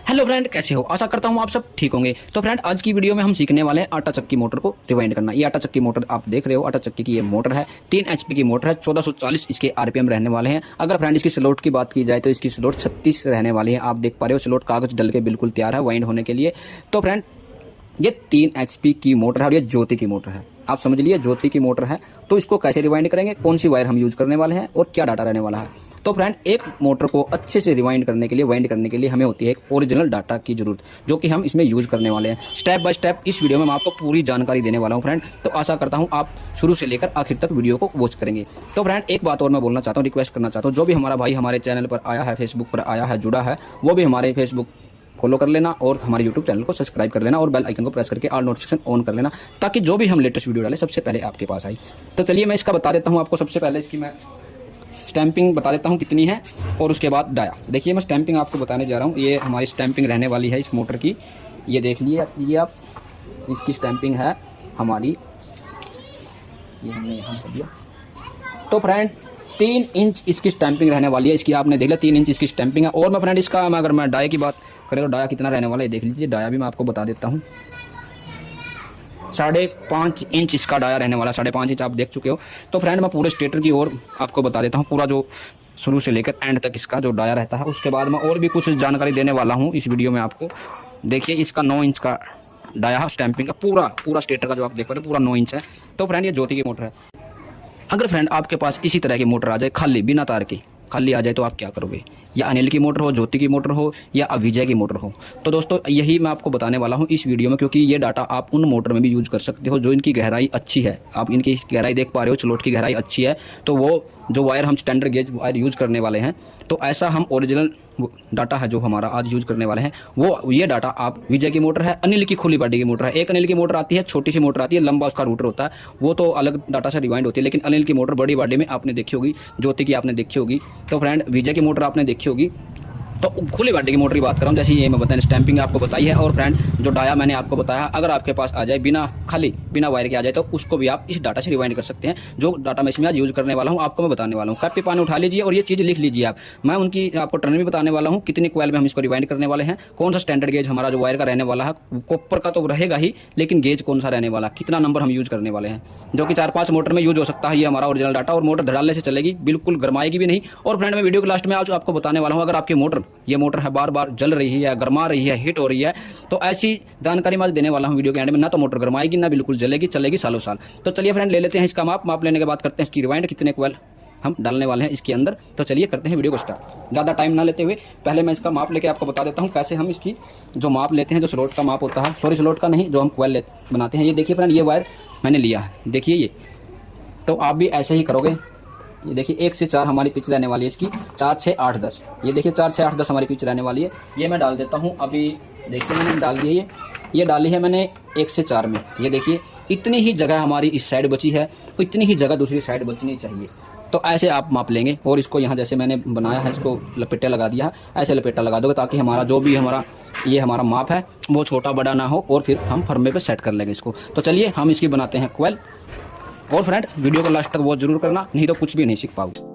Hello friend, कैसे हो? आशा करता हूँ आप सब ठीक होंगे। तो फ्रेंड, आज की वीडियो में हम सीखने वाले हैं आटा चक्की मोटर को रिवाइंड करना। ये आटा चक्की मोटर आप देख रहे हो, आटा चक्की की ये मोटर है, 3 एचपी की मोटर है, 1440 इसके आरपीएम रहने वाले हैं। अगर फ्रेंड इसकी स्लोट की बात की जाए तो इसकी स्लोट 36 रहने वाली है। आप देख पा रहे हो स्लोट कागज डल के बिल्कुल तैयार है वाइंड होने के लिए। तो फ्रेंड, ये 3 एचपी की मोटर है और ये ज्योति की मोटर है। आप समझ लिए, ज्योति की मोटर है। तो इसको कैसे रिवाइंड करेंगे, कौन सी वायर हम यूज करने वाले हैं और क्या डाटा रहने वाला है। तो फ्रेंड, एक मोटर को अच्छे से रिवाइंड करने के लिए, वाइंड करने के लिए हमें होती है एक ओरिजिनल डाटा की जरूरत, जो कि हम इसमें यूज करने वाले हैं। स्टेप बाय स्टेप इस वीडियो में मैं आपको पूरी जानकारी देने वाला हूं फ्रेंड। तो आशा करता हूं आप शुरू से लेकर आखिर तक वीडियो को वॉच करेंगे। तो फ्रेंड, एक बात और मैं बोलना चाहता हूँ, रिक्वेस्ट करना चाहता हूँ, जो भी हमारा भाई हमारे चैनल पर आया है, फेसबुक पर आया है, जुड़ा है, वो भी हमारे फेसबुक फॉलो कर लेना और हमारे यूट्यूब चैनल को सब्सक्राइब कर लेना और बेल आइकन को प्रेस करके ऑल नोटिफिकेशन ऑन कर लेना, ताकि जो भी हम लेटेस्ट वीडियो डालें सबसे पहले आपके पास आए। तो चलिए मैं इसका बता देता हूँ आपको। सबसे पहले इसकी मैं स्टैंपिंग बता देता हूँ कितनी है और उसके बाद डाया। देखिए, मैं स्टैंपिंग आपको बताने जा रहा हूँ। ये हमारी स्टैंपिंग रहने वाली है इस मोटर की। ये देख लिए आप, इसकी स्टैंपिंग है हमारी, ये हमने यहाँ कर दिया। तो फ्रेंड, 3 इंच इसकी स्टैंपिंग रहने वाली है। इसकी आपने देख लिया, 3 इंच इसकी स्टैंपिंग है। और मैं फ्रेंड इसका अगर मैं डाया की बात करें तो डाया कितना रहने वाला है देख लीजिए। डाया भी मैं आपको बता देता हूँ, 5.5 इंच इसका डाया रहने वाला। 5.5 इंच आप देख चुके हो। तो फ्रेंड, मैं पूरे स्टेटर की ओर आपको बता देता हूँ, पूरा जो शुरू से लेकर एंड तक इसका जो डाया रहता है। उसके बाद मैं और भी कुछ जानकारी देने वाला हूँ इस वीडियो में आपको। देखिए, इसका 9 इंच का डाया स्टैंपिंग का, पूरा स्टेटर का जो आप देख पा रहे हो पूरा 9 इंच है। तो फ्रेंड, ये ज्योति की मोटर है। अगर फ्रेंड आपके पास इसी तरह की मोटर आ जाए, खाली बिना तार की खाली आ जाए, तो आप क्या करोगे? या अनिल की मोटर हो, ज्योति की मोटर हो, या अविजय की मोटर हो। तो दोस्तों, यही मैं आपको बताने वाला हूं इस वीडियो में, क्योंकि ये डाटा आप उन मोटर में भी यूज कर सकते हो जो इनकी गहराई अच्छी है। आप इनकी गहराई देख पा रहे हो, स्लोट की गहराई अच्छी है। तो वो जो वायर हम स्टैंडर्ड गेज वायर यूज करने वाले हैं, तो ऐसा हम ओरिजिनल डाटा है जो हमारा आज यूज करने वाले हैं, वो ये डाटा आप विजय की मोटर है, अनिल की खुली बॉडी की मोटर है। एक अनिल की मोटर आती है, छोटी सी मोटर आती है, लंबा उसका रूटर होता है, वो तो अलग डाटा से रिवाइंड होती है। लेकिन अनिल की मोटर बड़ी बॉडी में आपने देखी होगी, ज्योति की आपने देखी होगी, तो फ्रेंड विजय की मोटर आपने देखी होगी। तो खुली बॉडी की मोटर की बात कर रहा हूँ, जैसे ये मैं बताया, स्टैंपिंग आपको बताई है। और फ्रेंड, जो डाया मैंने आपको बताया, अगर आपके पास आ जाए बिना वायर के आ जाए, तो उसको भी आप इस डाटा से रिवाइंड कर सकते हैं। जो डाटा मैं इसमें आज यूज करने वाला हूँ, आपको मैं बताने वाला हूँ। कप पे पानी उठा लीजिए और ये चीज़ लिख लीजिए आप। मैं उनकी आपको टर्न भी बताने वाला हूँ, कितनी क्वाइल में हम इसको रिवाइंड करने वाले हैं, कौन सा स्टैंडर्ड गेज हमारा जो वायर का रहने वाला है, कॉपर का तो रहेगा ही, लेकिन गेज कौन सा रहने वाला, कितना नंबर हम यूज करने वाले हैं, जो कि 4-5 मोटर में यूज हो सकता है। ये हमारा ओरिजिनल डाटा, और मोटर धड़ालने से चलेगी, बिल्कुल गरमाएगी भी नहीं। और फ्रेंड, मैं वीडियो के लास्ट में आज आपको बताने वाला हूँ, अगर आपकी ये मोटर है बार जल रही है, गरमा रही है, हिट हो रही है, तो ऐसी जानकारी मैं आज देने वाला हूं वीडियो के एंड में। ना तो मोटर गरमाएगी, ना बिल्कुल जलेगी, चलेगी सालों साल। तो चलिए फ्रेंड, ले लेते हैं इसका माप लेने के बाद करते हैं इसकी रिवाइंड, कितने क्वेल हम डालने वाले हैं इसके अंदर। तो चलिए करते हैं वीडियो को स्टार्ट। ज़्यादा टाइम ना लेते हुए पहले मैं इसका माप लेके आपको बता देता हूँ कैसे हम इसकी जो माप लेते हैं, जो स्लोट का माप होता है, सॉरी स्लोट का नहीं, जो हम क्वेल बनाते हैं। ये देखिए फ्रेंड, ये वायर मैंने लिया है, देखिए ये। तो आप भी ऐसे ही करोगे। ये देखिए 1 से 4 हमारी पिच रहने वाली है इसकी, 4, 6, 8, 10। ये देखिए 4, 6, 8, 10 हमारी पिच रहने वाली है। ये मैं डाल देता हूँ अभी। देखिए मैंने डाल दी है, ये डाली है मैंने 1 से 4 में। ये देखिए इतनी ही जगह हमारी इस साइड बची है, तो इतनी ही जगह दूसरी साइड बचनी चाहिए। तो ऐसे आप माप लेंगे और इसको यहाँ जैसे मैंने बनाया है, इसको लपेटा लगा दिया है, ऐसे लपेटा लगा दोगे, ताकि हमारा जो भी ये हमारा माप है वो छोटा बड़ा ना हो, और फिर हम फर्मे पे सेट कर लेंगे इसको। तो चलिए हम इसकी बनाते हैं क्वेल। और फ्रेंड, वीडियो को लास्ट तक वॉच जरूर करना, नहीं तो कुछ भी नहीं सीख पाओगे।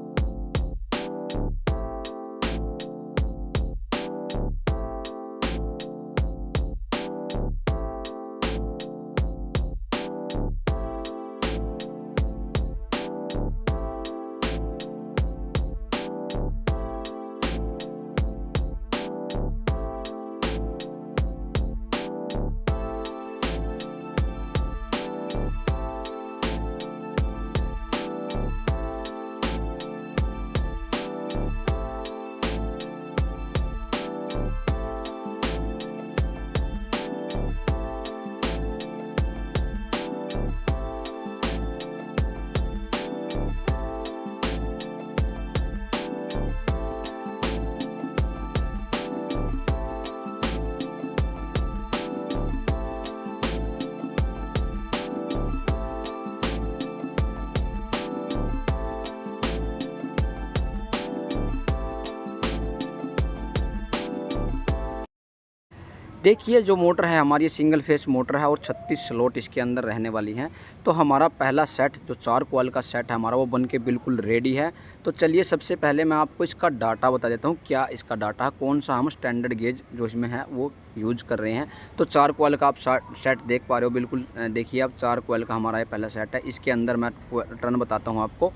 देखिए जो मोटर है हमारी सिंगल फेस मोटर है और 36 स्लॉट इसके अंदर रहने वाली हैं। तो हमारा पहला सेट जो 4 कॉइल का सेट है हमारा वो बन के बिल्कुल रेडी है। तो चलिए सबसे पहले मैं आपको इसका डाटा बता देता हूँ, क्या इसका डाटा है, कौन सा हम स्टैंडर्ड गेज जो इसमें है वो यूज़ कर रहे हैं। तो 4 कॉइल का आप सेट देख पा रहे हो, बिल्कुल देखिए आप 4 कॉइल का हमारा ये पहला सेट है। इसके अंदर मैं टर्न बताता हूँ आपको,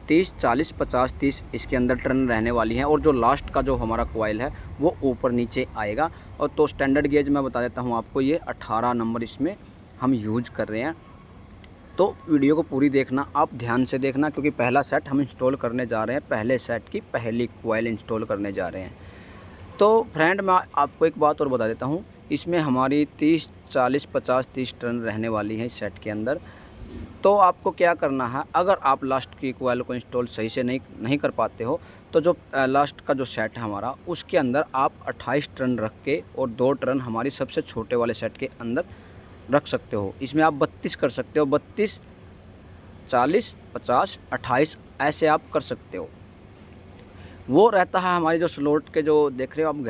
30, 40, 50, 30 इसके अंदर टर्न रहने वाली हैं। और जो लास्ट का जो हमारा कॉइल है वो ऊपर नीचे आएगा। और तो स्टैंडर्ड गेज मैं बता देता हूँ आपको, ये 18 नंबर इसमें हम यूज कर रहे हैं। तो वीडियो को पूरी देखना, आप ध्यान से देखना, क्योंकि पहला सेट हम इंस्टॉल करने जा रहे हैं, पहले सेट की पहली कॉइल इंस्टॉल करने जा रहे हैं। तो फ्रेंड मैं आपको एक बात और बता देता हूँ, इसमें हमारी 30, 40, 50, 30 टर्न रहने वाली है इस सेट के अंदर। तो आपको क्या करना है, अगर आप लास्ट की कॉइल को इंस्टॉल सही से नहीं कर पाते हो, तो जो लास्ट का जो सेट है हमारा उसके अंदर आप 28 टर्न रख के और 2 टर्न हमारी सबसे छोटे वाले सेट के अंदर रख सकते हो। इसमें आप 32 कर सकते हो, 32, 40, 50, 28 ऐसे आप कर सकते हो। वो रहता है हमारी जो स्लॉट के जो देख रहे हो आप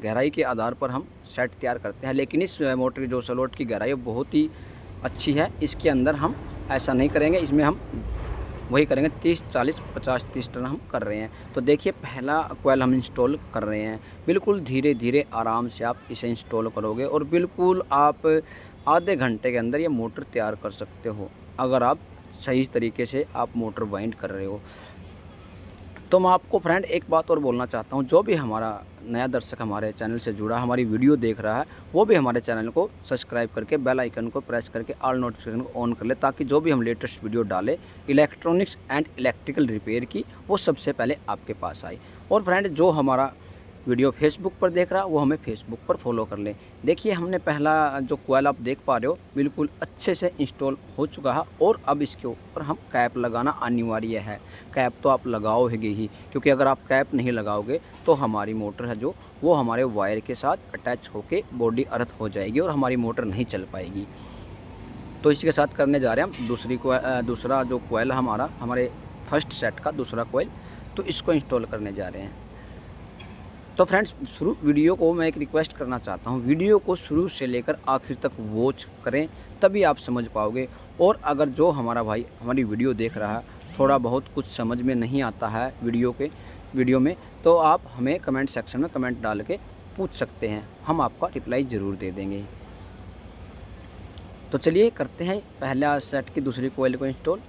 गहराई के आधार पर हम सेट तैयार करते हैं। लेकिन इस मोटर की जो स्लॉट की गहराई है बहुत ही अच्छी है, इसके अंदर हम ऐसा नहीं करेंगे, इसमें हम वही करेंगे 30, 40, 50, 30 टर्न हम कर रहे हैं। तो देखिए पहला कॉइल हम इंस्टॉल कर रहे हैं, बिल्कुल धीरे धीरे आराम से आप इसे इंस्टॉल करोगे और बिल्कुल आप आधे घंटे के अंदर ये मोटर तैयार कर सकते हो, अगर आप सही तरीके से आप मोटर वाइंड कर रहे हो। तो मैं आपको फ्रेंड एक बात और बोलना चाहता हूँ, जो भी हमारा नया दर्शक हमारे चैनल से जुड़ा हमारी वीडियो देख रहा है वो भी हमारे चैनल को सब्सक्राइब करके बेल आइकन को प्रेस करके ऑल नोटिफिकेशन को ऑन कर ले, ताकि जो भी हम लेटेस्ट वीडियो डालें इलेक्ट्रॉनिक्स एंड इलेक्ट्रिकल रिपेयर की वो सबसे पहले आपके पास आए। और फ्रेंड जो हमारा वीडियो फेसबुक पर देख रहा है वो हमें फेसबुक पर फॉलो कर ले। देखिए हमने पहला जो कॉइल आप देख पा रहे हो बिल्कुल अच्छे से इंस्टॉल हो चुका है और अब इसके ऊपर हम कैप लगाना अनिवार्य है। कैप तो आप लगाओगे ही, क्योंकि अगर आप कैप नहीं लगाओगे तो हमारी मोटर है जो वो हमारे वायर के साथ अटैच होके बॉडी अर्थ हो जाएगी और हमारी मोटर नहीं चल पाएगी। तो इसी के साथ करने जा रहे हैं हम दूसरा जो कॉइल हमारा हमारे फर्स्ट सेट का दूसरा कॉइल, तो इसको इंस्टॉल करने जा रहे हैं। तो फ्रेंड्स शुरू वीडियो को मैं एक रिक्वेस्ट करना चाहता हूँ, वीडियो को शुरू से लेकर आखिर तक वॉच करें, तभी आप समझ पाओगे। और अगर जो हमारा भाई हमारी वीडियो देख रहा है थोड़ा बहुत कुछ समझ में नहीं आता है वीडियो में, तो आप हमें कमेंट सेक्शन में कमेंट डाल के पूछ सकते हैं, हम आपका रिप्लाई ज़रूर दे देंगे। तो चलिए करते हैं पहला सेट की दूसरी कॉइल को इंस्टॉल।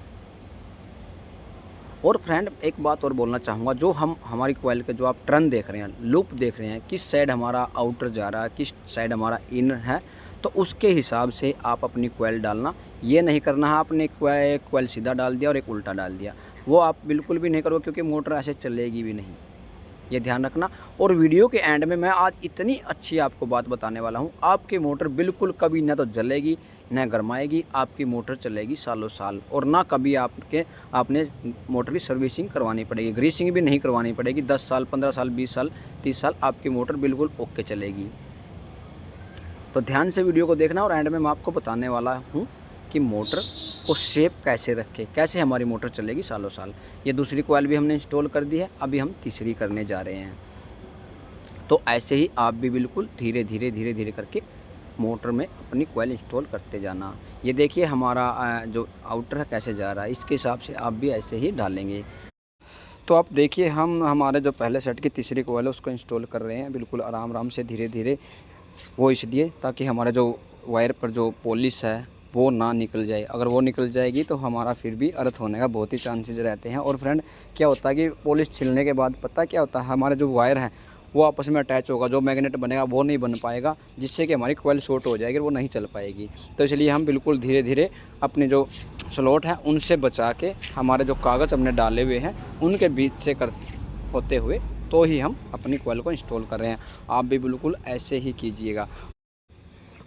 और फ्रेंड एक बात और बोलना चाहूँगा, जो हम हमारी कॉइल के जो आप टर्न देख रहे हैं, लूप देख रहे हैं, किस साइड हमारा आउटर जा रहा है, किस साइड हमारा इनर है, तो उसके हिसाब से आप अपनी कॉइल डालना। ये नहीं करना है आपने कॉइल सीधा डाल दिया और एक उल्टा डाल दिया, वो आप बिल्कुल भी नहीं करोगे, क्योंकि मोटर ऐसे चलेगी भी नहीं, ये ध्यान रखना। और वीडियो के एंड में मैं आज इतनी अच्छी आपको बात बताने वाला हूँ, आपकी मोटर बिल्कुल कभी ना तो जलेगी न गरमाएगी, आपकी मोटर चलेगी सालों साल। और ना कभी आपने मोटर की सर्विसिंग करवानी पड़ेगी, ग्रीसिंग भी नहीं करवानी पड़ेगी। 10 साल, 15 साल, 20 साल, 30 साल आपकी मोटर बिल्कुल ओके चलेगी। तो ध्यान से वीडियो को देखना और एंड में मैं आपको बताने वाला हूँ कि मोटर को सेफ कैसे रखें, कैसे हमारी मोटर चलेगी सालों साल। ये दूसरी कॉइल भी हमने इंस्टॉल कर दी है, अभी हम तीसरी करने जा रहे हैं। तो ऐसे ही आप भी बिल्कुल धीरे धीरे करके मोटर में अपनी कॉइल इंस्टॉल करते जाना। ये देखिए हमारा जो आउटर है कैसे जा रहा है, इसके हिसाब से आप भी ऐसे ही डालेंगे। तो आप देखिए हम हमारे जो पहले सेट की तीसरी कॉइल है उसको इंस्टॉल कर रहे हैं, बिल्कुल आराम से धीरे धीरे। वो इसलिए ताकि हमारा जो वायर पर जो पॉलिश है वो ना निकल जाए, अगर वो निकल जाएगी तो हमारा फिर भी अर्थ होने का बहुत ही चांसेस रहते हैं। और फ्रेंड क्या होता है कि पॉलिश छिलने के बाद पता क्या होता है, हमारे जो वायर हैं वो आपस में अटैच होगा, जो मैग्नेट बनेगा वो नहीं बन पाएगा, जिससे कि हमारी कॉइल शॉर्ट हो जाएगी, वो नहीं चल पाएगी। तो इसलिए हम बिल्कुल धीरे धीरे अपने जो स्लॉट है उनसे बचा के हमारे जो कागज़ हमने डाले हुए हैं उनके बीच से होते हुए तो ही हम अपनी कॉइल को इंस्टॉल कर रहे हैं। आप भी बिल्कुल ऐसे ही कीजिएगा।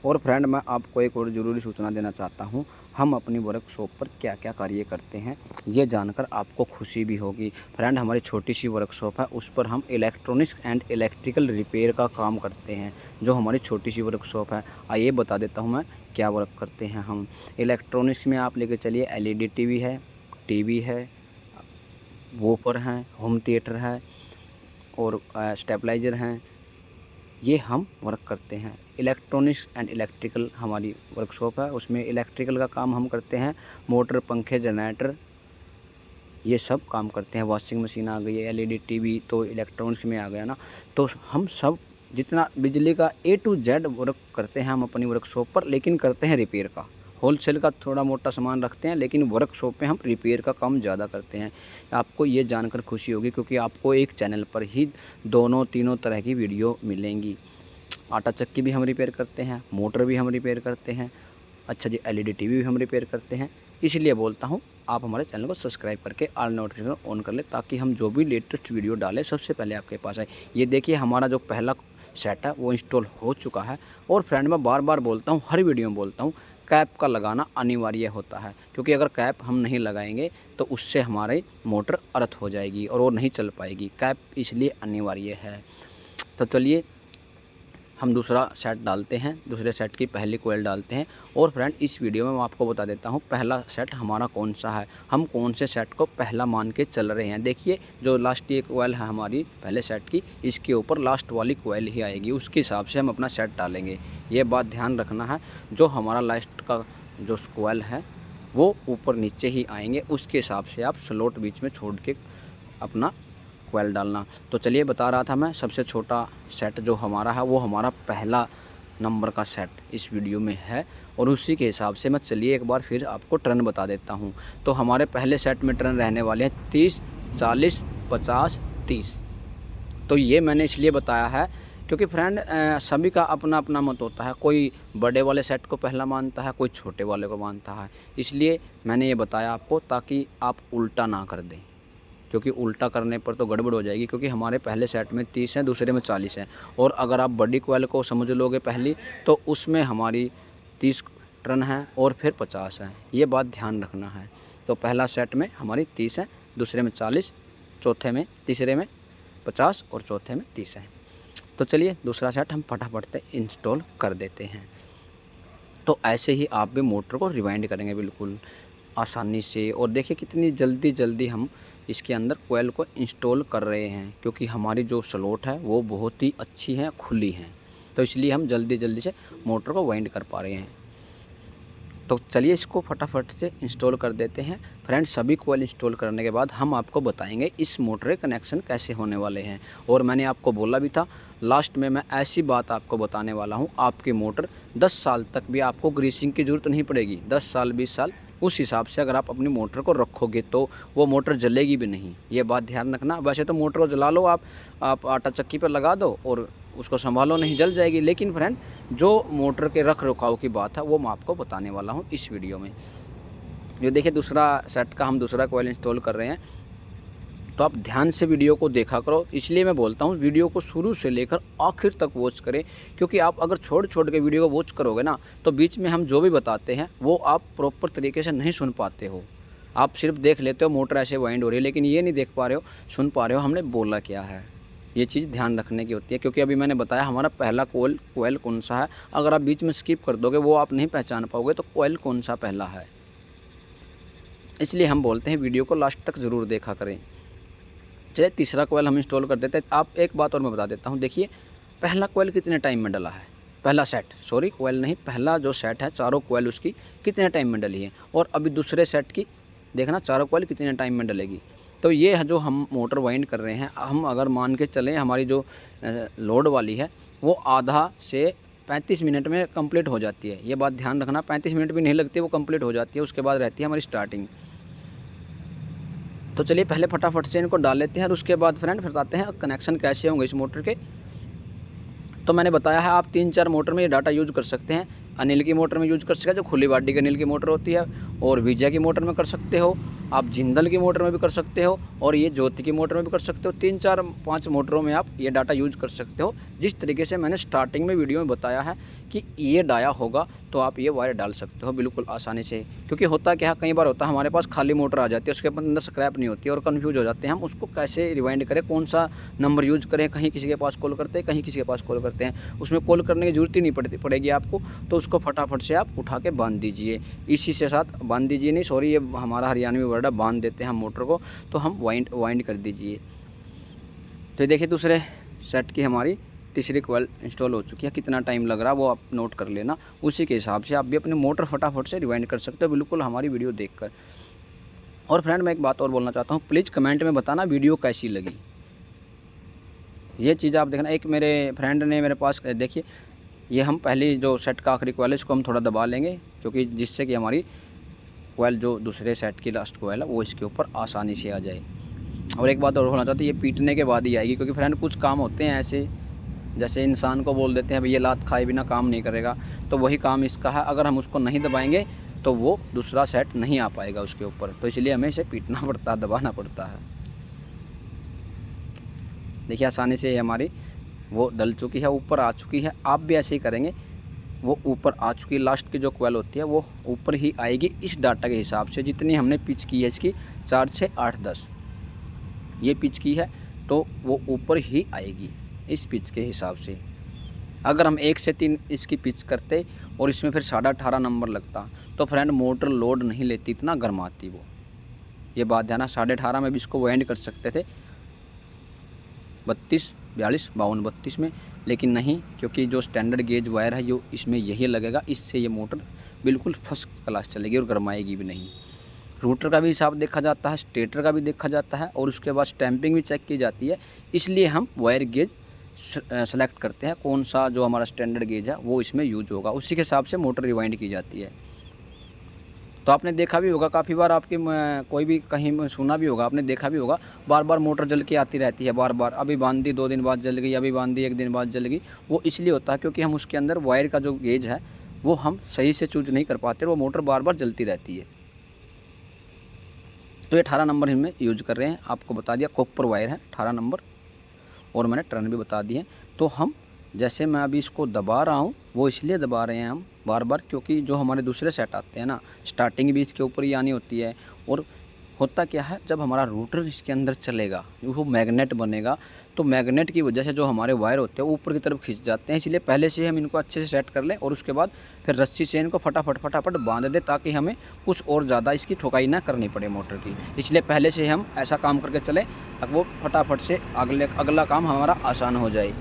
और फ्रेंड मैं आपको एक और ज़रूरी सूचना देना चाहता हूँ, हम अपनी वर्कशॉप पर क्या क्या कार्य करते हैं ये जानकर आपको खुशी भी होगी। फ्रेंड हमारी छोटी सी वर्कशॉप है, उस पर हम इलेक्ट्रॉनिक्स एंड इलेक्ट्रिकल रिपेयर का काम करते हैं। जो हमारी छोटी सी वर्कशॉप है, आइए बता देता हूँ मैं क्या वर्क करते हैं हम। इलेक्ट्रॉनिक्स में आप लेके चलिए LED टीवी है, वूफर हैं, होम थिएटर है और स्टेबलाइज़र हैं, ये हम वर्क करते हैं। इलेक्ट्रॉनिक्स एंड इलेक्ट्रिकल हमारी वर्कशॉप है, उसमें इलेक्ट्रिकल का काम हम करते हैं। मोटर, पंखे, जनरेटर ये सब काम करते हैं। वॉशिंग मशीन आ गई है, एलईडी टीवी तो इलेक्ट्रॉनिक्स में आ गया ना। तो हम सब जितना बिजली का ए टू जेड वर्क करते हैं हम अपनी वर्कशॉप पर, लेकिन करते हैं रिपेयर का। होलसेल का थोड़ा मोटा सामान रखते हैं, लेकिन वर्कशॉप में हम रिपेयर का काम ज़्यादा करते हैं। आपको ये जानकर खुशी होगी, क्योंकि आपको एक चैनल पर ही दोनों तीनों तरह की वीडियो मिलेंगी। आटा चक्की भी हम रिपेयर करते हैं, मोटर भी हम रिपेयर करते हैं, अच्छा जी एलईडी टीवी भी हम रिपेयर करते हैं। इसलिए बोलता हूँ आप हमारे चैनल को सब्सक्राइब करके ऑल नोटिफिकेशन ऑन कर ले, ताकि हम जो भी लेटेस्ट वीडियो डालें सबसे पहले आपके पास आए। ये देखिए हमारा जो पहला सेट है वो इंस्टॉल हो चुका है। और फ्रेंड मैं बार बार बोलता हूँ, हर वीडियो में बोलता हूँ, कैप का लगाना अनिवार्य होता है, क्योंकि अगर कैप हम नहीं लगाएंगे तो उससे हमारी मोटर अर्थ हो जाएगी और वो नहीं चल पाएगी। कैप इसलिए अनिवार्य है। तो चलिए हम दूसरा सेट डालते हैं, दूसरे सेट की पहली कोयल डालते हैं। और फ्रेंड इस वीडियो में मैं आपको बता देता हूँ पहला सेट हमारा कौन सा है, हम कौन से सेट को पहला मान के चल रहे हैं। देखिए जो लास्ट ये कोयल है हमारी पहले सेट की, इसके ऊपर लास्ट वाली कोयल ही आएगी, उसके हिसाब से हम अपना सेट डालेंगे। ये बात ध्यान रखना है, जो हमारा लास्ट का जो कोयल है वो ऊपर नीचे ही आएंगे, उसके हिसाब से आप स्लॉट बीच में छोड़ के अपना कोयल डालना। तो चलिए बता रहा था मैं, सबसे छोटा सेट जो हमारा है वो हमारा पहला नंबर का सेट इस वीडियो में है, और उसी के हिसाब से मैं चलिए एक बार फिर आपको टर्न बता देता हूँ। तो हमारे पहले सेट में टर्न रहने वाले हैं 30, 40, 50, 30। तो ये मैंने इसलिए बताया है क्योंकि फ्रेंड सभी का अपना अपना मत होता है, कोई बड़े वाले सेट को पहला मानता है, कोई छोटे वाले को मानता है। इसलिए मैंने ये बताया आपको, ताकि आप उल्टा ना कर दें, क्योंकि उल्टा करने पर तो गड़बड़ हो जाएगी। क्योंकि हमारे पहले सेट में 30 है, दूसरे में 40 है, और अगर आप बड़ी कोयल को समझ लोगे पहली तो उसमें हमारी 30 टर्न है और फिर 50 है। ये बात ध्यान रखना है। तो पहला सेट में हमारी 30 है, दूसरे में 40, चौथे में तीसरे में 50 और चौथे में 30 है। तो चलिए दूसरा सेट हम फटाफट से इंस्टॉल कर देते हैं। तो ऐसे ही आप भी मोटर को रिवाइंड करेंगे बिल्कुल आसानी से। और देखिए कितनी जल्दी हम इसके अंदर कोयल को इंस्टॉल कर रहे हैं, क्योंकि हमारी जो स्लॉट है वो बहुत ही अच्छी है, खुली है, तो इसलिए हम जल्दी से मोटर को वाइंड कर पा रहे हैं। तो चलिए इसको फटाफट से इंस्टॉल कर देते हैं। फ्रेंड्स सभी कोयल इंस्टॉल करने के बाद हम आपको बताएंगे इस मोटर के कनेक्शन कैसे होने वाले हैं। और मैंने आपको बोला भी था लास्ट में, मैं ऐसी बात आपको बताने वाला हूं, आपकी मोटर 10 साल तक भी आपको ग्रीसिंग की ज़रूरत नहीं पड़ेगी। 10 साल 20 साल उस हिसाब से अगर आप अपनी मोटर को रखोगे तो वो मोटर जलेगी भी नहीं, ये बात ध्यान रखना। वैसे तो मोटर को जला लो आप आटा चक्की पर लगा दो और उसको संभालो, नहीं जल जाएगी। लेकिन फ्रेंड जो मोटर के रख रखाव की बात है वो मैं आपको बताने वाला हूँ इस वीडियो में। ये देखिए दूसरा सेट का हम दूसरा कोयल इंस्टॉल कर रहे हैं, तो आप ध्यान से वीडियो को देखा करो। इसलिए मैं बोलता हूँ वीडियो को शुरू से लेकर आखिर तक वॉच करें, क्योंकि आप अगर छोड़ के वीडियो को वॉच करोगे ना तो बीच में हम जो भी बताते हैं वो आप प्रॉपर तरीके से नहीं सुन पाते हो। आप सिर्फ देख लेते हो मोटर ऐसे वाइंड हो रही है, लेकिन ये नहीं देख पा रहे हो, सुन पा रहे हो हमने बोला क्या है। ये चीज़ ध्यान रखने की होती है, क्योंकि अभी मैंने बताया हमारा पहला कोयल कौन सा है। अगर आप बीच में स्किप कर दोगे वो आप नहीं पहचान पाओगे तो कोयल कौन सा पहला है। इसलिए हम बोलते हैं वीडियो को लास्ट तक ज़रूर देखा करें। चलिए तीसरा कोयल हम इंस्टॉल कर देते हैं। आप एक बात और मैं बता देता हूँ, देखिए पहला कोयल कितने टाइम में डला है, पहला सेट, सॉरी कोयल नहीं, पहला जो सेट है चारों कोयल उसकी कितने टाइम में डली है। और अभी दूसरे सेट की देखना चारों कोयल कितने टाइम में डलेगी। तो ये है जो हम मोटर वाइंड कर रहे हैं, हम अगर मान के चलें हमारी जो लोड वाली है वो आधा से 35 मिनट में कंप्लीट हो जाती है। ये बात ध्यान रखना, 35 मिनट भी नहीं लगती, वो कंप्लीट हो जाती है। उसके बाद रहती है हमारी स्टार्टिंग। तो चलिए पहले फटाफट से इनको डाल लेते हैं और उसके बाद फ्रेंड बताते हैं कनेक्शन कैसे होंगे इस मोटर के। तो मैंने बताया है आप 3-4 मोटर में ये डाटा यूज कर सकते हैं। अनिल की मोटर में यूज कर सकते हैं, जो खुली बाडी की अनिल की मोटर होती है, और विजय की मोटर में कर सकते हो, आप जिंदल की मोटर में भी कर सकते हो, और ये ज्योति की मोटर में भी कर सकते हो। 3-4-5 मोटरों में आप ये डाटा यूज कर सकते हो। जिस तरीके से मैंने स्टार्टिंग में वीडियो में बताया है कि ये डाया होगा तो आप ये वायर डाल सकते हो बिल्कुल आसानी से। क्योंकि होता क्या है, कई बार होता है हमारे पास खाली मोटर आ जाती है, उसके अंदर स्क्रैप नहीं होती है और कन्फ्यूज हो जाते हैं हम उसको कैसे रिवाइंड करें, कौन सा नंबर यूज करें। कहीं किसी के पास कॉल करते हैं, कहीं किसी के पास कॉल करते हैं, उसमें कॉल करने की जरूरत ही नहीं पड़ेगी आपको। तो उसको फटाफट से आप उठा के बांध दीजिए, इसी से साथ बांध दीजिए, नहीं सॉरी ये हमारा हरियाणवी वर्ड है, बांध देते हैं हम मोटर को, तो हम वाइंड कर दीजिए। तो देखिए दूसरे सेट की हमारी तीसरी कॉइल इंस्टॉल हो चुकी है। कितना टाइम लग रहा है वो आप नोट कर लेना, उसी के हिसाब से आप भी अपनी मोटर फटाफट से रिवाइंड कर सकते हो बिल्कुल हमारी वीडियो देखकर। और फ्रेंड मैं एक बात और बोलना चाहता हूँ, प्लीज़ कमेंट में बताना वीडियो कैसी लगी। ये चीज़ आप देखना, एक मेरे फ्रेंड ने मेरे पास देखिए, ये हम पहली जो सेट का आखिरी कॉइल है इसको हम थोड़ा दबा लेंगे, क्योंकि जिससे कि हमारी कॉइल जो दूसरे सेट की लास्ट कॉइल है वो इसके ऊपर आसानी से आ जाए। और एक बात और बोलना चाहते हैं, ये पीटने के बाद ही आएगी, क्योंकि फ्रेंड कुछ काम होते हैं ऐसे, जैसे इंसान को बोल देते हैं भाई ये लात खाए बिना काम नहीं करेगा, तो वही काम इसका है। अगर हम उसको नहीं दबाएंगे तो वो दूसरा सेट नहीं आ पाएगा उसके ऊपर, तो इसलिए हमें इसे पीटना पड़ता है, दबाना पड़ता है। देखिए आसानी से हमारी वो डल चुकी है, ऊपर आ चुकी है। आप भी ऐसे ही करेंगे, वो ऊपर आ चुकी है। लास्ट की जो कॉइल होती है वो ऊपर ही आएगी इस डाटा के हिसाब से, जितनी हमने पिच की है इसकी 4, 6, 8, 10 ये पिच की है, तो वो ऊपर ही आएगी इस पिच के हिसाब से। अगर हम 1 से 3 इसकी पिच करते और इसमें फिर 18.5 नंबर लगता तो फ्रेंड मोटर लोड नहीं लेती, इतना गर्माती वो। ये बात ध्यान, 18.5 में भी इसको वो एंड कर सकते थे 32, 42, 52, 32 में, लेकिन नहीं, क्योंकि जो स्टैंडर्ड गेज वायर है जो इसमें यही लगेगा। इससे ये मोटर बिल्कुल फर्स्ट क्लास चलेगी और गर्माएगी भी नहीं। रूटर का भी हिसाब देखा जाता है, स्टेटर का भी देखा जाता है, और उसके बाद स्टैंपिंग भी चेक की जाती है। इसलिए हम वायर गेज सेलेक्ट करते हैं, कौन सा जो हमारा स्टैंडर्ड गेज है वो इसमें यूज होगा, उसी के हिसाब से मोटर रिवाइंड की जाती है। तो आपने देखा भी होगा काफ़ी बार, आपकी कोई भी कहीं सुना भी होगा, आपने देखा भी होगा, बार बार मोटर जल के आती रहती है, बार बार। अभी बांध दी 2 दिन बाद जल गई, अभी बांध दी 1 दिन बाद जल गई। वो इसलिए होता है क्योंकि हम उसके अंदर वायर का जो गेज है वो हम सही से चूज नहीं कर पाते, वो मोटर बार बार जलती रहती है। तो ये 18 नंबर इसमें यूज कर रहे हैं, आपको बता दिया कॉपर वायर है 18 नंबर, और मैंने टर्न भी बता दिए। तो हम जैसे मैं अभी इसको दबा रहा हूँ, वो इसलिए दबा रहे हैं हम बार बार, क्योंकि जो हमारे दूसरे सेट आते हैं ना, स्टार्टिंग भी इसके ऊपर ही आनी होती है। और होता क्या है, जब हमारा रूटर इसके अंदर चलेगा वो मैग्नेट बनेगा, तो मैग्नेट की वजह से जो हमारे वायर होते हैं वो ऊपर की तरफ खिंच जाते हैं। इसलिए पहले से हम इनको अच्छे से सेट कर लें, और उसके बाद फिर रस्सी से इनको फटाफट बांध दें, ताकि हमें कुछ और ज़्यादा इसकी ठोकाई ना करनी पड़े मोटर की। इसलिए पहले से हम ऐसा काम करके चलें ताकि वो फटाफट से अगला काम हमारा आसान हो जाए।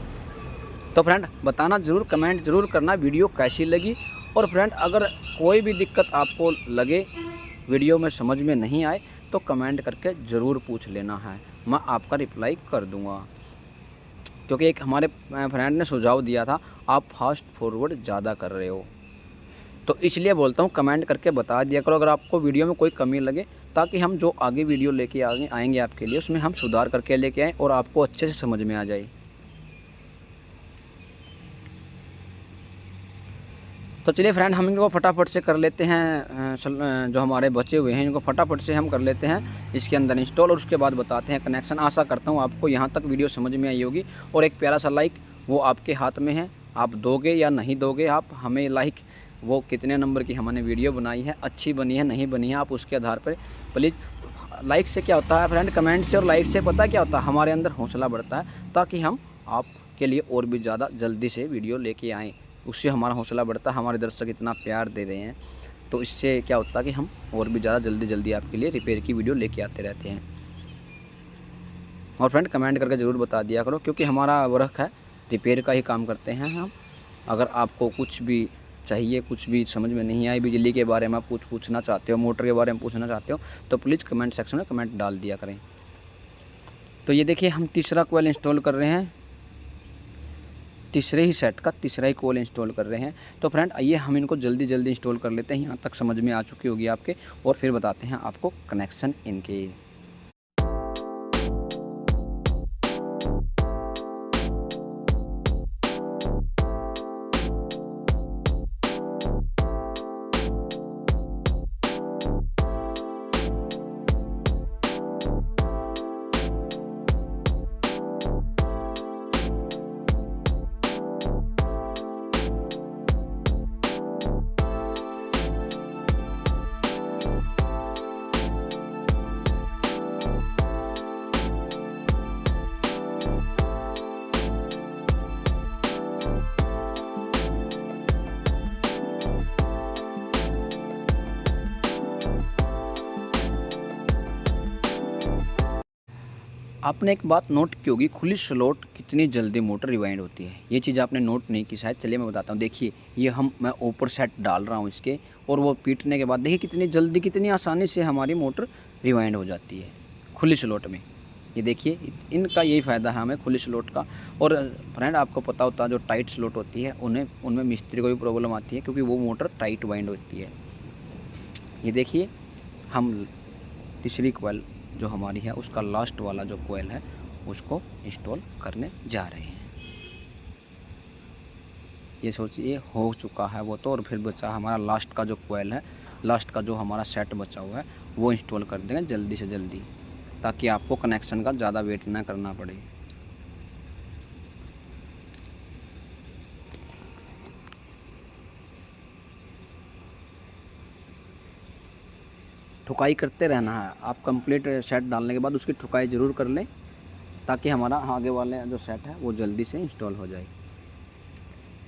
तो फ्रेंड बताना ज़रूर, कमेंट ज़रूर करना वीडियो कैसी लगी। और फ्रेंड अगर कोई भी दिक्कत आपको लगे, वीडियो में समझ में नहीं आए, तो कमेंट करके ज़रूर पूछ लेना है, मैं आपका रिप्लाई कर दूंगा। क्योंकि एक हमारे फ्रेंड ने सुझाव दिया था, आप फास्ट फॉरवर्ड ज़्यादा कर रहे हो, तो इसलिए बोलता हूँ कमेंट करके बता दिया करो अगर आपको वीडियो में कोई कमी लगे, ताकि हम जो आगे वीडियो लेके आएंगे आपके लिए, उसमें हम सुधार करके लेके आएँ और आपको अच्छे से समझ में आ जाए। तो चलिए फ्रेंड हम इनको फटाफट से कर लेते हैं, जो हमारे बचे हुए हैं इनको फटाफट से हम कर लेते हैं इसके अंदर इंस्टॉल, और उसके बाद बताते हैं कनेक्शन। आशा करता हूँ आपको यहाँ तक वीडियो समझ में आई होगी। और एक प्यारा सा लाइक वो आपके हाथ में है, आप दोगे या नहीं दोगे। आप हमें लाइक, वो कितने नंबर की हमने वीडियो बनाई है, अच्छी बनी है नहीं बनी है, आप उसके आधार पर प्लीज़। लाइक से क्या होता है फ्रेंड, कमेंट से और लाइक से पता क्या होता है, हमारे अंदर हौसला बढ़ता है, ताकि हम आपके लिए और भी ज़्यादा जल्दी से वीडियो लेके आएँ। उससे हमारा हौसला बढ़ता है, हमारे दर्शक इतना प्यार दे रहे हैं, तो इससे क्या होता है कि हम और भी ज़्यादा जल्दी आपके लिए रिपेयर की वीडियो लेके आते रहते हैं। और फ्रेंड कमेंट करके ज़रूर बता दिया करो, क्योंकि हमारा वर्क है रिपेयर का ही काम करते हैं हम। अगर आपको कुछ भी चाहिए, कुछ भी समझ में नहीं आई, बिजली के बारे में आप कुछ पूछना चाहते हो, मोटर के बारे में पूछना चाहते हो, तो प्लीज़ कमेंट सेक्शन में कमेंट डाल दिया करें। तो ये देखिए हम तीसरा कॉइल इंस्टॉल कर रहे हैं, तीसरे ही सेट का तीसरा ही कॉइल इंस्टॉल कर रहे हैं। तो फ्रेंड आइए हम इनको जल्दी इंस्टॉल कर लेते हैं, यहाँ तक समझ में आ चुकी होगी आपके, और फिर बताते हैं आपको कनेक्शन इनके। आपने एक बात नोट की होगी, खुली स्लॉट कितनी जल्दी मोटर रिवाइंड होती है। ये चीज़ आपने नोट नहीं की शायद, चलिए मैं बताता हूँ। देखिए ये मैं ऊपर सेट डाल रहा हूँ इसके, और वो पीटने के बाद देखिए कितनी जल्दी कितनी आसानी से हमारी मोटर रिवाइंड हो जाती है खुली स्लॉट में। ये देखिए इनका यही फ़ायदा है हमें खुली स्लॉट का। और फ्रेंड आपको पता होता है जो टाइट स्लॉट होती है उनमें मिस्त्री को भी प्रॉब्लम आती है, क्योंकि वो मोटर टाइट वाइंड होती है। ये देखिए हम तीसरी कोयल जो हमारी है उसका लास्ट वाला जो कोयल है उसको इंस्टॉल करने जा रहे हैं। ये सोचिए हो चुका है वो तो, और फिर बचा हमारा लास्ट का जो कोयल है, लास्ट का जो हमारा सेट बचा हुआ है वो इंस्टॉल कर देंगे जल्दी से जल्दी, ताकि आपको कनेक्शन का ज़्यादा वेट ना करना पड़े। ठुकाई करते रहना है आप, कंप्लीट सेट डालने के बाद उसकी ठुकाई ज़रूर कर लें, ताकि हमारा आगे वाले जो सेट है वो जल्दी से इंस्टॉल हो जाए।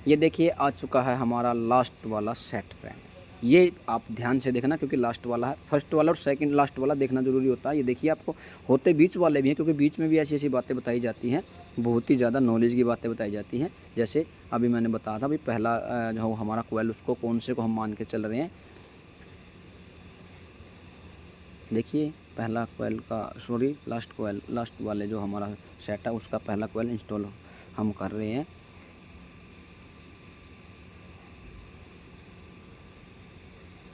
ये देखिए आ चुका है हमारा लास्ट वाला सेट फ्रेंड। ये आप ध्यान से देखना, क्योंकि लास्ट वाला है। फर्स्ट वाला और सेकंड लास्ट वाला देखना ज़रूरी होता है। ये देखिए आपको होते बीच वाले भी हैं, क्योंकि बीच में भी ऐसी ऐसी बातें बताई जाती हैं, बहुत ही ज़्यादा नॉलेज की बातें बताई जाती हैं। जैसे अभी मैंने बताया था, अभी पहला जो हमारा कोयल उसको कौन से को हम मान के चल रहे हैं। देखिए पहला कोयल का लास्ट कोयल, लास्ट वाले जो हमारा सेट है उसका पहला कोयल इंस्टॉल हम कर रहे हैं।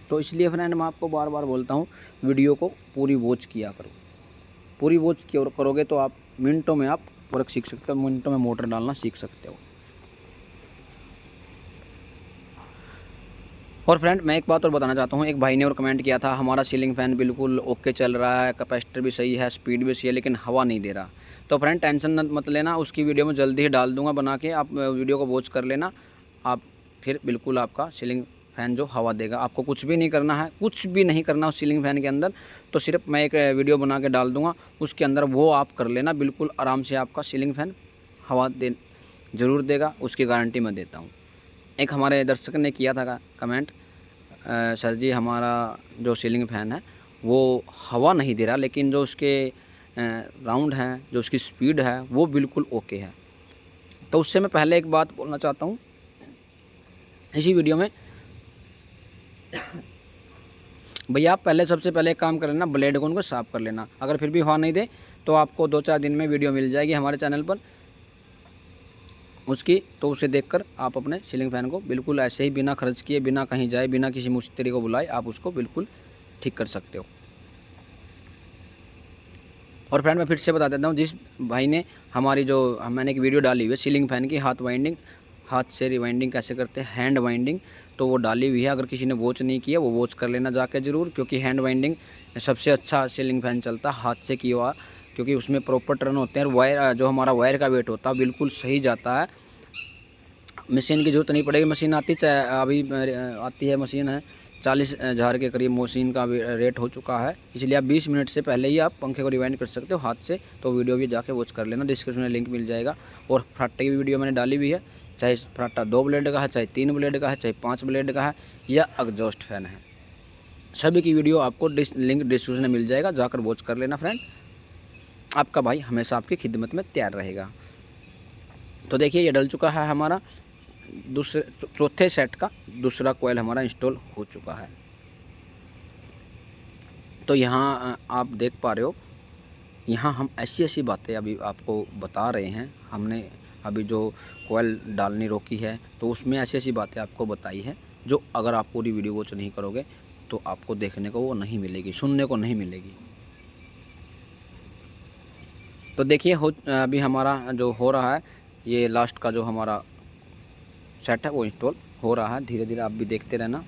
तो इसलिए फ्रेंड मैं आपको बार बार बोलता हूँ, वीडियो को पूरी वॉच किया करो। पूरी वॉच करोगे तो आप मिनटों में आप वर्क सीख सकते हो, मिनटों में मोटर डालना सीख सकते हो। और फ्रेंड मैं एक बात और बताना चाहता हूँ, एक भाई ने और कमेंट किया था हमारा सीलिंग फ़ैन बिल्कुल ओके चल रहा है, कैपेसिटर भी सही है, स्पीड भी सही है, लेकिन हवा नहीं दे रहा। तो फ्रेंड टेंशन मत लेना, उसकी वीडियो में जल्दी ही डाल दूंगा बना के, आप वीडियो को वॉच कर लेना। आप फिर बिल्कुल आपका सीलिंग फ़ैन जो हवा देगा। आपको कुछ भी नहीं करना है, कुछ भी नहीं करना उस सीलिंग फ़ैन के अंदर, तो सिर्फ मैं एक वीडियो बना के डाल दूँगा, उसके अंदर वो आप कर लेना, बिल्कुल आराम से आपका सीलिंग फ़ैन हवा ज़रूर देगा, उसकी गारंटी मैं देता हूँ। एक हमारे दर्शक ने किया था कमेंट, सर जी हमारा जो सीलिंग फ़ैन है वो हवा नहीं दे रहा, लेकिन जो उसके राउंड हैं, जो उसकी स्पीड है वो बिल्कुल ओके है। तो उससे मैं पहले एक बात बोलना चाहता हूँ इसी वीडियो में। भैया आप पहले सबसे पहले एक काम कर लेना, ब्लेड को उनको साफ़ कर लेना। अगर फिर भी हवा नहीं दे तो आपको 2-4 दिन में वीडियो मिल जाएगी हमारे चैनल पर उसकी, तो उसे देखकर आप अपने सीलिंग फ़ैन को बिल्कुल ऐसे ही बिना खर्च किए, बिना कहीं जाए, बिना किसी मिस्त्री को बुलाए आप उसको बिल्कुल ठीक कर सकते हो। और फ्रेंड मैं फिर से बता देता हूँ, जिस भाई ने हमारी जो मैंने एक वीडियो डाली हुई है सीलिंग फ़ैन की, हाथ से रिवाइंडिंग कैसे करते हैं, हैंड वाइंडिंग, तो वो डाली हुई है। अगर किसी ने वॉच नहीं किया वो वॉच कर लेना जाके ज़रूर, क्योंकि हैंड वाइंडिंग सबसे अच्छा सीलिंग फ़ैन चलता है हाथ से किया हुआ, क्योंकि उसमें प्रॉपर टर्न होते हैं और वायर जो हमारा वायर का वेट होता है बिल्कुल सही जाता है। मशीन की ज़रूरत नहीं पड़ेगी, मशीन आती चाहे अभी आती है मशीन है 40,000 के करीब मशीन का रेट हो चुका है, इसलिए आप 20 मिनट से पहले ही आप पंखे को रिवाइंड कर सकते हो हाथ से। तो वीडियो भी जाके वॉच कर लेना, डिस्क्रिप्शन में लिंक मिल जाएगा। और फराटे की वीडियो मैंने डाली हुई है, चाहे फराटा 2 ब्लेड का है, चाहे 3 ब्लेड का है, चाहे 5 ब्लेड का है, या एग्जॉस्ट फैन है, सभी की वीडियो आपको लिंक डिस्क्रिप्शन में मिल जाएगा, जाकर वॉच कर लेना फ्रेंड। आपका भाई हमेशा आपकी खिदमत में तैयार रहेगा। तो देखिए ये डल चुका है हमारा चौथे सेट का दूसरा कोयल हमारा इंस्टॉल हो चुका है। तो यहाँ आप देख पा रहे हो, यहाँ हम ऐसी ऐसी बातें अभी आपको बता रहे हैं। हमने अभी जो कोयल डालनी रोकी है तो उसमें ऐसी ऐसी बातें आपको बताई है, जो अगर आप पूरी वीडियो वॉच नहीं करोगे तो आपको देखने को वो नहीं मिलेगी, सुनने को नहीं मिलेगी। तो देखिए अभी हमारा जो हो रहा है, ये लास्ट का जो हमारा सेट है वो इंस्टॉल हो रहा है, धीरे धीरे आप भी देखते रहना।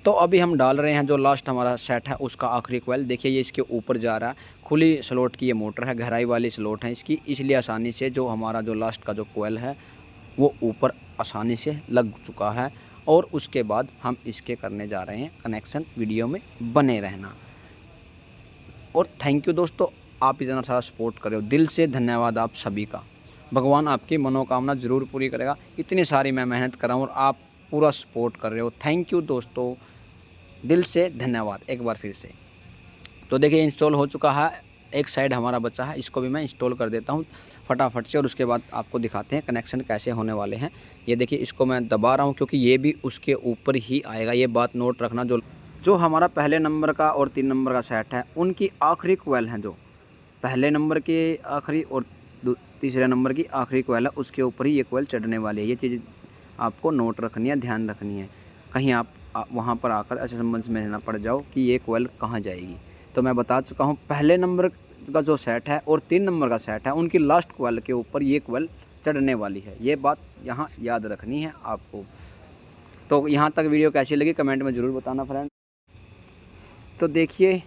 तो अभी हम डाल रहे हैं जो लास्ट हमारा सेट है उसका आखिरी कोयल। देखिए ये इसके ऊपर जा रहा है, खुली स्लॉट की ये मोटर है, गहराई वाली स्लॉट है इसकी, इसलिए आसानी से जो हमारा जो लास्ट का जो कोयल है वो ऊपर आसानी से लग चुका है। और उसके बाद हम इसके करने जा रहे हैं कनेक्शन। वीडियो में बने रहना। और थैंक यू दोस्तों, आप इतना सारा सपोर्ट कर रहे हो, दिल से धन्यवाद आप सभी का। भगवान आपकी मनोकामना ज़रूर पूरी करेगा। इतनी सारी मैं मेहनत कर रहा हूँ और आप पूरा सपोर्ट कर रहे हो। थैंक यू दोस्तों, दिल से धन्यवाद एक बार फिर से। तो देखिए इंस्टॉल हो चुका है, एक साइड हमारा बचा है, इसको भी मैं इंस्टॉल कर देता हूँ फटाफट से और उसके बाद आपको दिखाते हैं कनेक्शन कैसे होने वाले हैं। ये देखिए इसको मैं दबा रहा हूँ क्योंकि ये भी उसके ऊपर ही आएगा। ये बात नोट रखना, जो हमारा पहले नंबर का और 3 नंबर का सेट है उनकी आखिरी कोयल हैं, जो पहले नंबर के आखिरी और तीसरे नंबर की आखिरी कोयल है उसके ऊपर ही ये कोयल चढ़ने वाली है। ये चीज़ आपको नोट रखनी है, ध्यान रखनी है, कहीं आप वहाँ पर आकर ऐसे संबंध में ना पड़ जाओ कि ये कोयल कहाँ जाएगी। तो मैं बता चुका हूँ पहले नंबर का जो सेट है और 3 नंबर का सेट है उनकी लास्ट कोयल के ऊपर ये कोयल चढ़ने वाली है। ये बात यहाँ याद रखनी है आपको। तो यहाँ तक वीडियो कैसी लगी कमेंट में ज़रूर बताना फ्रेंड। तो देखिए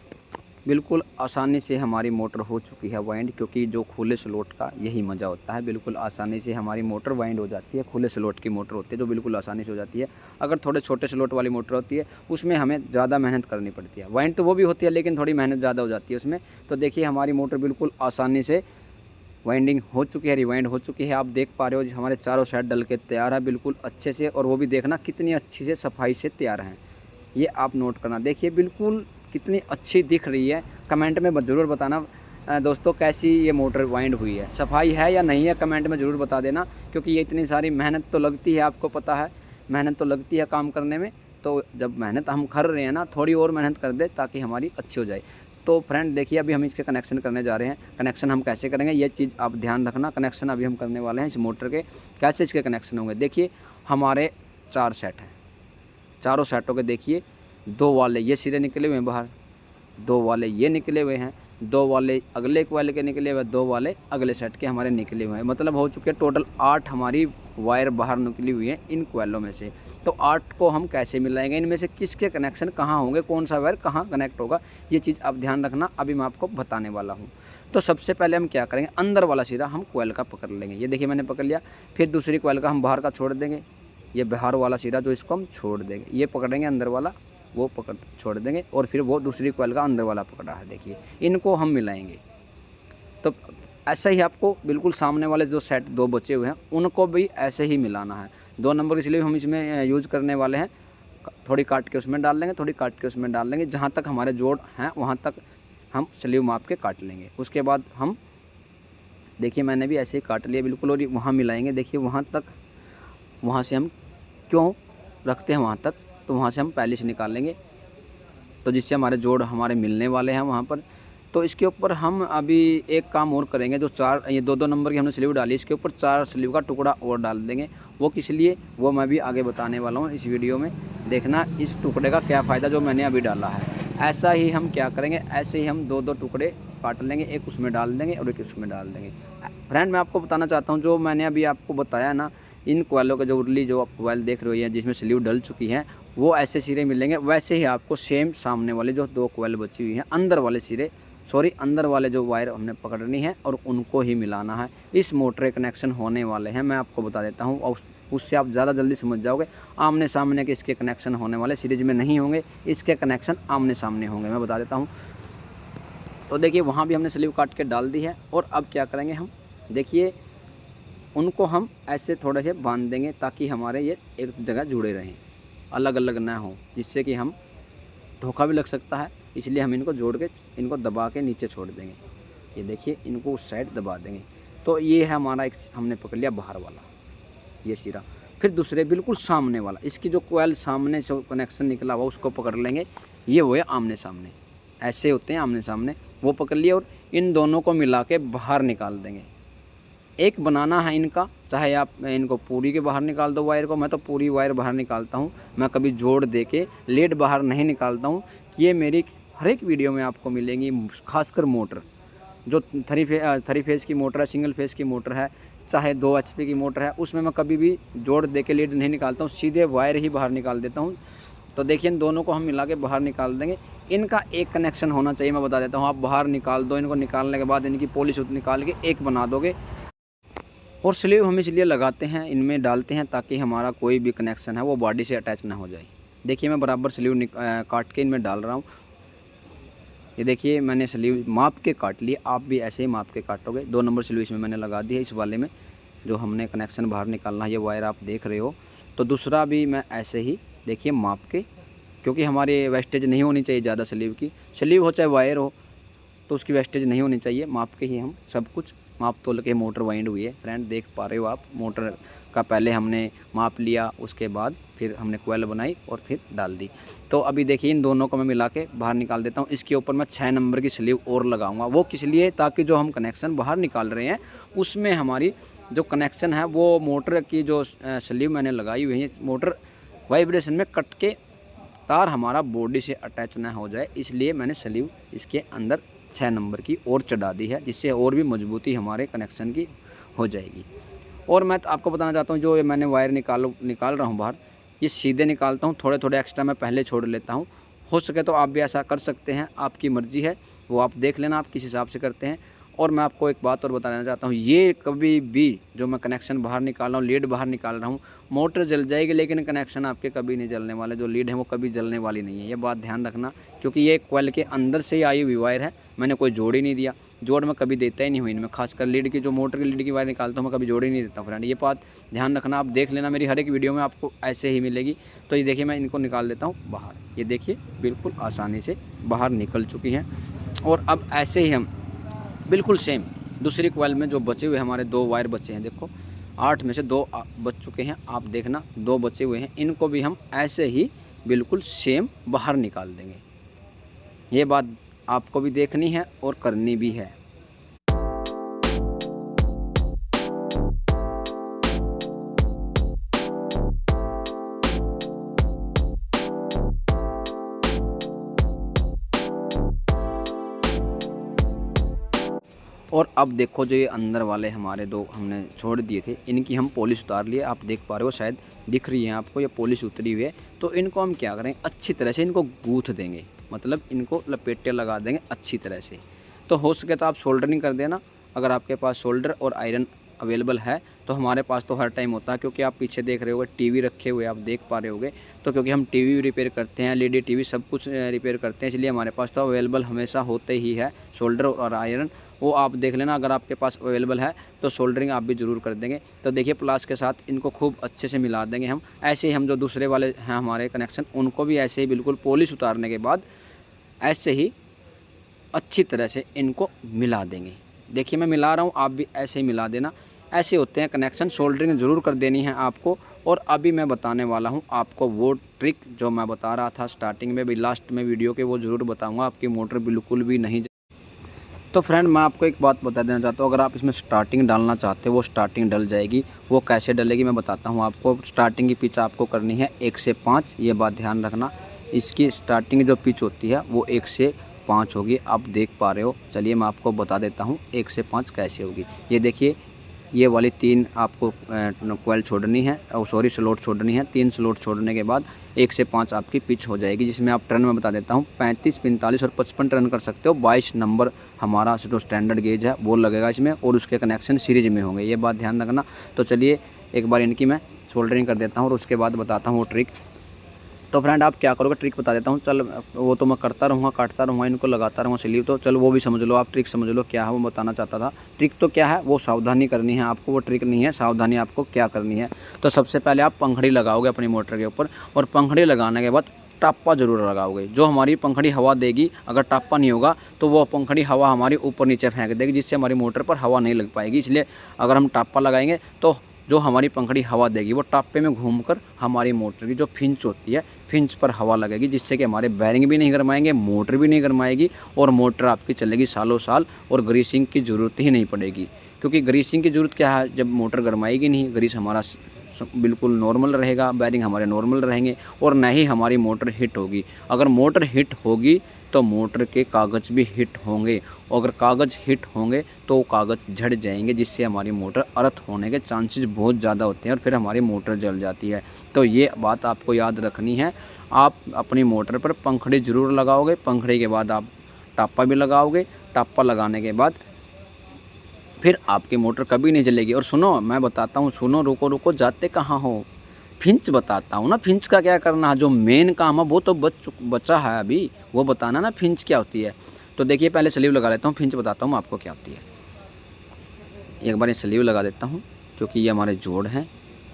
बिल्कुल आसानी से हमारी मोटर हो चुकी है वाइंड, क्योंकि जो खुले स्लॉट का यही मज़ा होता है। बिल्कुल आसानी से हमारी मोटर वाइंड हो जाती है। खुले स्लॉट की मोटर होती है जो बिल्कुल आसानी से हो जाती है। अगर थोड़े छोटे स्लॉट वाली मोटर होती है उसमें हमें ज़्यादा मेहनत करनी पड़ती है। वाइंड तो वो भी होती है लेकिन थोड़ी मेहनत ज़्यादा हो जाती है उसमें। तो देखिए हमारी मोटर बिल्कुल आसानी से वाइंडिंग हो चुकी है, रिवाइंड हो चुकी है। आप देख पा रहे हो हमारे चारों साइड डल के तैयार है बिल्कुल अच्छे से, और वो भी देखना कितनी अच्छी से सफाई से तैयार हैं। ये आप नोट करना। देखिए बिल्कुल कितनी अच्छी दिख रही है। कमेंट में ज़रूर बताना दोस्तों कैसी ये मोटर वाइंड हुई है, सफाई है या नहीं है, कमेंट में ज़रूर बता देना। क्योंकि ये इतनी सारी मेहनत तो लगती है, आपको पता है मेहनत तो लगती है काम करने में। तो जब मेहनत हम कर रहे हैं ना, थोड़ी और मेहनत कर दे ताकि हमारी अच्छी हो जाए। तो फ्रेंड देखिए अभी हम इसके कनेक्शन करने जा रहे हैं। कनेक्शन हम कैसे करेंगे ये चीज़ आप ध्यान रखना। कनेक्शन अभी हम करने वाले हैं इस मोटर के। कैसे इसके कनेक्शन होंगे, देखिए हमारे 4 सेट हैं। चारों सेटों के देखिए 2 वाले ये सिरे निकले हुए हैं बाहर, 2 वाले ये निकले हुए हैं, 2 वाले अगले कोयल के निकले हुए, 2 वाले अगले सेट के हमारे निकले हुए हैं। मतलब हो चुके टोटल 8 हमारी वायर बाहर निकली हुई है इन कोयलों में से। तो 8 को हम कैसे मिलाएंगे, इनमें से किसके कनेक्शन कहाँ होंगे, कौन सा वायर कहाँ कनेक्ट होगा, ये चीज़ आप ध्यान रखना। अभी मैं आपको बताने वाला हूँ। तो सबसे पहले हम क्या करेंगे, अंदर वाला सिरा हम कोयल का पकड़ लेंगे। ये देखिए मैंने पकड़ लिया। फिर दूसरी कोयल का हम बाहर का छोड़ देंगे। ये बाहर वाला सिरा जो इसको हम छोड़ देंगे, ये पकड़ेंगे अंदर वाला, वो पकड़ छोड़ देंगे। और फिर वो दूसरी कोयल का अंदर वाला पकड़ा है, देखिए इनको हम मिलाएंगे। तो ऐसा ही आपको बिल्कुल सामने वाले जो सेट 2 बचे हुए हैं उनको भी ऐसे ही मिलाना है। 2 नंबर इसलिए हम इसमें यूज़ करने वाले हैं। थोड़ी काट के उसमें डाल लेंगे, थोड़ी काट के उसमें डाल लेंगे। जहाँ तक हमारे जोड़ हैं वहाँ तक हम स्लीव माप के काट लेंगे। उसके बाद हम देखिए मैंने भी ऐसे ही काट लिया बिल्कुल, और वहाँ मिलाएंगे। देखिए वहाँ तक, वहाँ से हम क्यों रखते हैं वहाँ तक, तो वहाँ से हम पहले से निकाल लेंगे, तो जिससे हमारे जोड़ हमारे मिलने वाले हैं वहाँ पर। तो इसके ऊपर हम अभी एक काम और करेंगे। जो 4 ये 2-2 नंबर की हमने स्लीव डाली, इसके ऊपर 4 स्लीव का टुकड़ा और डाल देंगे। वो किस लिए, वो मैं भी आगे बताने वाला हूँ इस वीडियो में। देखना इस टुकड़े का क्या फ़ायदा जो मैंने अभी डाला है। ऐसा ही हम क्या करेंगे, ऐसे ही हम 2-2 टुकड़े काट लेंगे, एक उसमें डाल देंगे और एक उसमें डाल देंगे। फ्रेंड मैं आपको बताना चाहता हूँ, जो मैंने अभी आपको बताया ना, इन कोयलों के जो उरली जो आप कोयल देख रहे हो है जिसमें स्लीव डल चुकी है, वो ऐसे सिरे मिलेंगे। वैसे ही आपको सेम सामने वाले जो 2 कोयल बची हुई हैं, अंदर वाले सिरे, अंदर वाले जो वायर हमने पकड़नी है और उनको ही मिलाना है। इस मोटर कनेक्शन होने वाले हैं, मैं आपको बता देता हूँ, और उससे आप ज़्यादा जल्दी समझ जाओगे। आमने सामने के इसके कनेक्शन होने वाले, सीरीज में नहीं होंगे, इसके कनेक्शन आमने सामने होंगे, मैं बता देता हूँ। तो देखिए वहाँ भी हमने स्लीव काट के डाल दी है। और अब क्या करेंगे हम, देखिए उनको हम ऐसे थोड़े से बांध देंगे ताकि हमारे ये एक जगह जुड़े रहें, अलग अलग ना हो, जिससे कि हम धोखा भी लग सकता है। इसलिए हम इनको जोड़ के, इनको दबा के नीचे छोड़ देंगे। ये देखिए इनको उस साइड दबा देंगे। तो ये है हमारा एक, हमने पकड़ लिया बाहर वाला ये सिरा। फिर दूसरे बिल्कुल सामने वाला, इसकी जो कोयल सामने से कनेक्शन निकला हुआ उसको पकड़ लेंगे। ये हुए आमने सामने, ऐसे होते हैं आमने सामने, वो पकड़ लिए और इन दोनों को मिला के बाहर निकाल देंगे। एक बनाना है इनका, चाहे आप इनको पूरी के बाहर निकाल दो वायर को, मैं तो पूरी वायर बाहर निकालता हूँ। मैं कभी जोड़ दे के लेड बाहर नहीं निकालता हूँ। ये मेरी हर एक वीडियो में आपको मिलेंगी, खासकर मोटर जो 3 फेज़ की मोटर है, सिंगल फेज़ की मोटर है, चाहे 2 HP की मोटर है, उसमें मैं कभी भी जोड़ दे के लीड नहीं निकालता हूँ, सीधे वायर ही बाहर निकाल देता हूँ। तो देखिए इन दोनों को हम मिला के बाहर निकाल देंगे। इनका एक कनेक्शन होना चाहिए, मैं बता देता हूँ। आप बाहर निकाल दो, इनको निकालने के बाद इनकी पॉलिश निकाल के एक बना दोगे। और स्लीव हम इसलिए लगाते हैं, इनमें डालते हैं ताकि हमारा कोई भी कनेक्शन है वो बॉडी से अटैच ना हो जाए। देखिए मैं बराबर स्लीव काट के इनमें डाल रहा हूँ। ये देखिए मैंने स्लीव माप के काट लिए, आप भी ऐसे ही माप के काटोगे। 2 नंबर स्लीव इसमें मैंने लगा दी है, इस वाले में जो हमने कनेक्शन बाहर निकालना है, ये वायर आप देख रहे हो। तो दूसरा भी मैं ऐसे ही देखिए माप के, क्योंकि हमारी वेस्टेज नहीं होनी चाहिए ज़्यादा स्लीव की। स्लीव हो चाहे वायर हो तो उसकी वेस्टेज नहीं होनी चाहिए। माप के ही हम सब कुछ माप तोल के मोटर वाइंड हुई है। फ्रेंड देख पा रहे हो आप, मोटर का पहले हमने माप लिया, उसके बाद फिर हमने कोयल बनाई और फिर डाल दी। तो अभी देखिए इन दोनों को मैं मिला के बाहर निकाल देता हूँ। इसके ऊपर मैं 6 नंबर की स्लीव और लगाऊंगा। वो किस लिए, ताकि जो हम कनेक्शन बाहर निकाल रहे हैं उसमें हमारी जो कनेक्शन है वो मोटर की जो स्लीव मैंने लगाई हुई है, मोटर वाइब्रेशन में कट के तार हमारा बॉडी से अटैच ना हो जाए, इसलिए मैंने स्लीव इसके अंदर 6 नंबर की और चढ़ा दी है, जिससे और भी मजबूती हमारे कनेक्शन की हो जाएगी। और मैं तो आपको बताना चाहता हूँ, जो मैंने वायर निकाल रहा हूँ बाहर, ये सीधे निकालता हूँ, थोड़े थोड़े एक्स्ट्रा मैं पहले छोड़ लेता हूँ। हो सके तो आप भी ऐसा कर सकते हैं, आपकी मर्ज़ी है, वो आप देख लेना आप किस हिसाब से करते हैं। और मैं आपको एक बात और बताना चाहता हूँ, ये कभी भी जो मैं कनेक्शन बाहर निकाल रहा हूँ, लीड बाहर निकाल रहा हूँ, मोटर जल जाएगी लेकिन कनेक्शन आपके कभी नहीं जलने वाले। जो लीड है वो कभी जलने वाली नहीं है, ये बात ध्यान रखना, क्योंकि ये कॉइल के अंदर से ही आई हुई वायर है। मैंने कोई जोड़ ही नहीं दिया, जोड़ मैं कभी देता ही नहीं हूँ इनमें, खासकर लीड की, जो मोटर की लीड की वायर निकालता हूँ मैं कभी जोड़ ही नहीं देता फ्रेंड। ये बात ध्यान रखना, आप देख लेना, मेरी हर एक वीडियो में आपको ऐसे ही मिलेगी। तो ये देखिए मैं इनको निकाल देता हूँ बाहर, ये देखिए बिल्कुल आसानी से बाहर निकल चुकी हैं। और अब ऐसे ही हम बिल्कुल सेम दूसरी कॉइल में जो बचे हुए हमारे 2 वायर बचे हैं, देखो 8 में से 2 बच चुके हैं, आप देखना 2 बचे हुए हैं, इनको भी हम ऐसे ही बिल्कुल सेम बाहर निकाल देंगे। ये बात आपको भी देखनी है और करनी भी है। और अब देखो जो ये अंदर वाले हमारे 2 हमने छोड़ दिए थे, इनकी हम पॉलिश उतार लिए। आप देख पा रहे हो, शायद दिख रही है आपको, ये पॉलिश उतरी हुई है। तो इनको हम क्या करें, अच्छी तरह से इनको गूँथ देंगे, मतलब इनको लपेटे लगा देंगे अच्छी तरह से। तो हो सके तो आप सोल्डरिंग कर देना, अगर आपके पास सोल्डर और आयरन अवेलेबल है तो। हमारे पास तो हर टाइम होता है, क्योंकि आप पीछे देख रहे होगे टीवी रखे हुए, आप देख पा रहे होगे। तो क्योंकि हम टीवी रिपेयर करते हैं, एलईडी टीवी सब कुछ रिपेयर करते हैं, इसलिए हमारे पास तो अवेलेबल हमेशा होते ही है सोल्डर और आयरन। वो आप देख लेना, अगर आपके पास अवेलेबल है तो सोल्डरिंग आप भी ज़रूर कर देंगे। तो देखिए प्लास के साथ इनको खूब अच्छे से मिला देंगे हम। ऐसे ही हम जो दूसरे वाले हैं हमारे कनेक्शन, उनको भी ऐसे ही बिल्कुल पॉलिश उतारने के बाद ऐसे ही अच्छी तरह से इनको मिला देंगे। देखिए मैं मिला रहा हूँ, आप भी ऐसे ही मिला देना। ऐसे होते हैं कनेक्शन, सोल्डरिंग ज़रूर कर देनी है आपको। और अभी मैं बताने वाला हूँ आपको वो ट्रिक जो मैं बता रहा था स्टार्टिंग में भी, लास्ट में वीडियो के, वो ज़रूर बताऊँगा, आपकी मोटर बिल्कुल भी नहीं। तो फ्रेंड मैं आपको एक बात बता देना चाहता हूँ, अगर आप इसमें स्टार्टिंग डालना चाहते हो, वो स्टार्टिंग डल जाएगी। वो कैसे डलेगी मैं बताता हूँ आपको। स्टार्टिंग की पिच आपको करनी है 1 से 5, ये बात ध्यान रखना। इसकी स्टार्टिंग जो पिच होती है वो 1 से 5 होगी, आप देख पा रहे हो। चलिए मैं आपको बता देता हूँ 1 से 5 कैसे होगी। ये देखिए, ये वाली 3 आपको कॉइल छोड़नी है, और स्लॉट छोड़नी है। 3 स्लॉट छोड़ने के बाद 1 से 5 आपकी पिच हो जाएगी, जिसमें आप टर्न में बता देता हूँ 35, 45 और 55 टर्न कर सकते हो। 22 नंबर हमारा जो स्टैंडर्ड गेज है वो लगेगा इसमें, और उसके कनेक्शन सीरीज में होंगे, ये बात ध्यान रखना। तो चलिए एक बार इनकी मैं सोल्डरिंग कर देता हूँ और उसके बाद बताता हूँ वो ट्रिक। तो फ्रेंड आप क्या करोगे, ट्रिक बता देता हूँ। चल वो तो मैं करता रहूँगा, काटता रहूँगा, इनको लगाता रहूँगा स्लीव। तो चलो वो भी समझ लो, आप ट्रिक समझ लो क्या है वो बताना चाहता था। ट्रिक तो क्या है, वो सावधानी करनी है आपको, वो ट्रिक नहीं है, सावधानी आपको क्या करनी है। तो सबसे पहले आप पंखड़ी लगाओगे अपनी मोटर के ऊपर, और पंखड़ी लगाने के बाद टाप्पा ज़रूर लगाओगे। जो हमारी पंखड़ी हवा देगी, अगर टाप्पा नहीं होगा तो वो पंखड़ी हवा हमारी ऊपर नीचे फेंक देगी, जिससे हमारी मोटर पर हवा नहीं लग पाएगी। इसलिए अगर हम टाप्पा लगाएंगे तो जो हमारी पंखड़ी हवा देगी वो टाप्पे में घूमकर हमारी मोटर की जो फिंच होती है, फिंच पर हवा लगेगी, जिससे कि हमारे बैरिंग भी नहीं गरमाएंगे, मोटर भी नहीं गरमाएगी, और मोटर आपकी चलेगी सालों साल, और ग्रीसिंग की ज़रूरत ही नहीं पड़ेगी। क्योंकि ग्रीसिंग की ज़रूरत क्या है, जब मोटर गरमाएगी नहीं, ग्रीस हमारा बिल्कुल नॉर्मल रहेगा, बैरिंग हमारे नॉर्मल रहेंगे, और न ही हमारी मोटर हिट होगी। अगर मोटर हिट होगी तो मोटर के कागज़ भी हिट होंगे, और अगर कागज़ हिट होंगे तो कागज़ झड़ जाएंगे, जिससे हमारी मोटर अर्थ होने के चांसेस बहुत ज़्यादा होते हैं, और फिर हमारी मोटर जल जाती है। तो ये बात आपको याद रखनी है। आप अपनी मोटर पर पंखड़ी ज़रूर लगाओगे। पंखड़ी के बाद आप टापा भी लगाओगे। टापा लगाने के बाद फिर आपकी मोटर कभी नहीं जलेगी। और सुनो, मैं बताता हूँ, सुनो, रुको रुको, जाते कहाँ हो, फिंच बताता हूँ ना। फिंच का क्या करना है, जो मेन काम है वो तो बचा है अभी, वो बताना ना फिंच क्या होती है। तो देखिए पहले स्लीव लगा लेता हूँ, फिंच बताता हूँ आपको क्या होती है। एक बार ये स्लीव लगा देता हूँ, क्योंकि ये हमारे जोड़ हैं,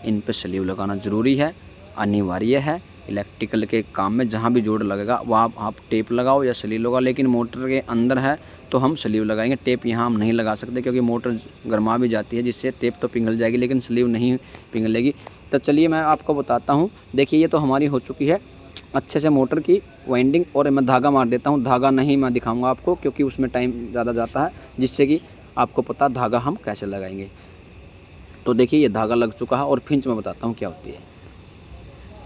इन पे स्लीव लगाना ज़रूरी है, अनिवार्य है। इलेक्ट्रिकल के काम में जहाँ भी जोड़ लगेगा वहाँ आप टेप लगाओ या स्लीव लगाओ, लेकिन मोटर के अंदर है तो हम स्लीव लगाएंगे। टेप यहाँ हम नहीं लगा सकते क्योंकि मोटर गर्मा भी जाती है, जिससे टेप तो पिघल जाएगी लेकिन स्लीव नहीं पिघलेगी। तो चलिए मैं आपको बताता हूँ। देखिए ये तो हमारी हो चुकी है अच्छे से मोटर की वाइंडिंग। और मैं धागा मार देता हूँ। धागा नहीं मैं दिखाऊँगा आपको क्योंकि उसमें टाइम ज़्यादा जाता है, जिससे कि आपको पता धागा हम कैसे लगाएंगे। तो देखिए ये धागा लग चुका है और फिंच में बताता हूँ क्या होती है।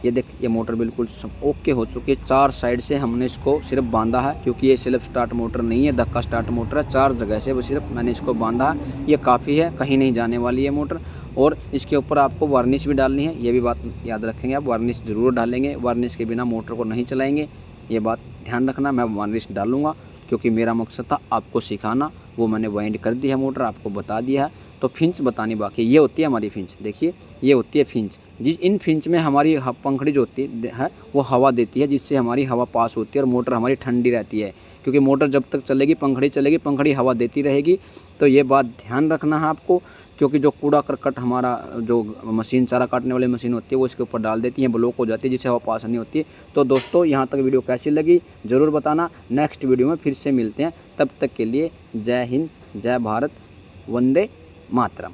ये देख, ये मोटर बिल्कुल ओके हो चुकी है। 4 साइड से हमने इसको सिर्फ बांधा है, क्योंकि ये सेल्फ स्टार्ट मोटर नहीं है, धक्का स्टार्ट मोटर है। 4 जगह से वो सिर्फ मैंने इसको बांधा है। ये काफ़ी है, कहीं नहीं जाने वाली है मोटर। और इसके ऊपर आपको वार्निश भी डालनी है, ये भी बात याद रखेंगे आप, वार्निश ज़रूर डालेंगे। वार्निश के बिना मोटर को नहीं चलाएंगे, ये बात ध्यान रखना। मैं वार्निश डालूँगा क्योंकि मेरा मकसद था आपको सिखाना, वो मैंने वाइंड कर दी है मोटर, आपको बता दिया है। तो फिंच बतानी बाकी, ये होती है हमारी फिंच। देखिए ये होती है फिंच। जिस इन फिंच में हमारी पंखड़ी जो होती है वो हवा देती है, जिससे हमारी हवा पास होती है और मोटर हमारी ठंडी रहती है। क्योंकि मोटर जब तक चलेगी पंखड़ी चलेगी, पंखड़ी हवा देती रहेगी। तो ये बात ध्यान रखना है आपको, क्योंकि जो कूड़ा करकट हमारा जो मशीन चारा काटने वाली मशीन होती है वो इसके ऊपर डाल देती है, ब्लॉक हो जाती है, जिससे हवा पास नहीं होती है। तो दोस्तों यहाँ तक वीडियो कैसी लगी ज़रूर बताना। नेक्स्ट वीडियो में फिर से मिलते हैं, तब तक के लिए जय हिंद, जय भारत, वंदे मातरम।